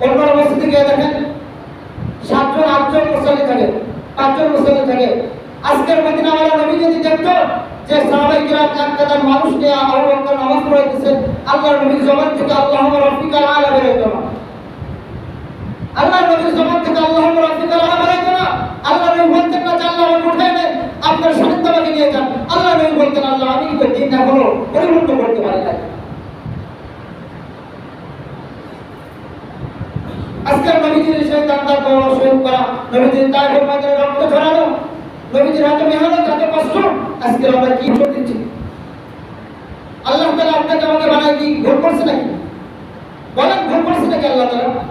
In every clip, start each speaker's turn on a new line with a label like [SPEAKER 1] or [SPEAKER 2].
[SPEAKER 1] অন্য মসজিদে গিয়ে দেখেন 7 জন 8 জন মুসল্লি থাকে, 5 জন মুসল্লি থাকে। আজকের মদিনাওয়ালা নবী যদি দেখতো যে সাহাবায়ে কিরাম এক কাতার মানুষ নিয়ে আবু বকর নামাজ পড়াইতেছে, আল্লাহর নবীর জবান থেকে আল্লাহুম্মা রাব্বিকাল আলা বের হইতো না। আল্লাহর নবীর জবান থেকে আল্লাহুম্মা রাব্বিকাল আলা বের হইতো না। আল্লাহ নবী বলতেন না যে আল্লাহ আমাকে উঠায় নেন, আপনার সান্নিধ্যে নিয়ে যান। আল্লাহ নবী বলতেন আল্লাহ আমি তো দিন না হলো পরিবর্তন করতে পারি না। আজকের নবীজির সেই দান্দার কবর শহীদ করা, নবীজির তায়েফের ময়দানে রক্ত ঝরানো, নবীজির হাতে মেহনত, হাতে কষ্ট, আজকে আমরা কি করতেছি? আল্লাহ তাআলা আপনাকে আমাকে বানায় কি ভুল করছে নাকি? বলেন ভুল করছে নাকি আল্লাহ তাআলা?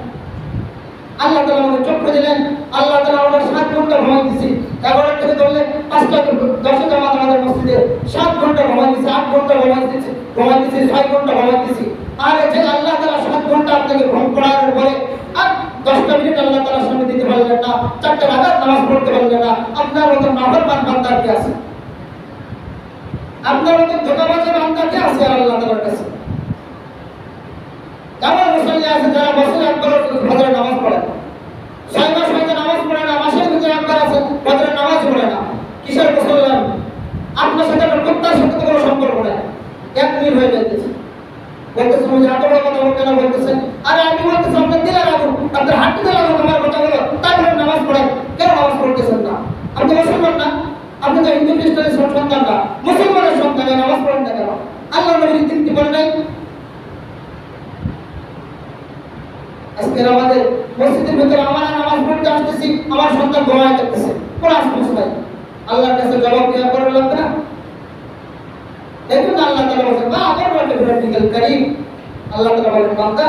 [SPEAKER 1] আল্লাহ তাআলা আমাকে চক্ষু দিলেন, আল্লাহ তাআলা আমাদের 7 ঘন্টা ঘুমাই দিয়েছে। 11 থেকে ধরলে 5টা 10 জামাত আমাদের মসজিদে 7 ঘন্টা ঘুমাই দিয়েছে, 8 ঘন্টা ঘুমাই দিয়েছে, 6 ঘন্টা ঘুমাই দিয়েছে। আর এই যে আল্লাহ তাআলা 7 ঘন্টা আপনাকে ঘুম পড়ানোর পরে আর 10টা মিনিট আল্লাহ তাআলার সামনে দিতে পারলেন না, 4টা রাকাত নামাজ পড়তে পারলেন না, আপনার মতো নাফরমান বান্দা কি আছে? আপনার মতো ধোঁকাবাজ বান্দা কি আছে আল্লাহ তাআলার কাছে? কেমন মুসল্লি আছে যারা বছরে একবার ফজরের নামাজ পড়ে না, 6 মাস হয়তো নামাজ পড়ে না, মাসের ভিতরে একবার আছে ফজরের নামাজ পড়ে না। কিসের মুসলমান? আপনার সাথে প্রত্যাশার সাথে কোনো সম্পর্ক নেই, এক মিনিট হয়ে যাচ্ছে। বলতেছেন যে এত বড় কথা কেন বলতেছেন? আরে আমি বলতেছি আপনার দিলে রাখুন, আপনার হাঁটতে লাগুন আমার কথা বলো, তারপরে নামাজ পড়েন। কেন নামাজ পড়তেছেন না? আপনি মুসলমান না? আপনি তো হিন্দু খ্রিস্টানের সন্তান না, মুসলমানের সন্তান, নামাজ পড়েন না কেন? আল্লাহ নবীর রীতি বলে নাই? আজকে আমাদের মসজিদের ভিতরে আমরা নামাজ পড়তে আসতেছি, আমার সন্তান ঘুমায় থাকতেছে, কোন আসতেছে নাই, আল্লাহর কাছে জবাব দেওয়া করা লাগবে না? দেখুন আল্লাহ তাআলা বলেন মা আকরামাকা বিরাব্বিকাল কারীম। আল্লাহ তাআলা বলেন বান্দা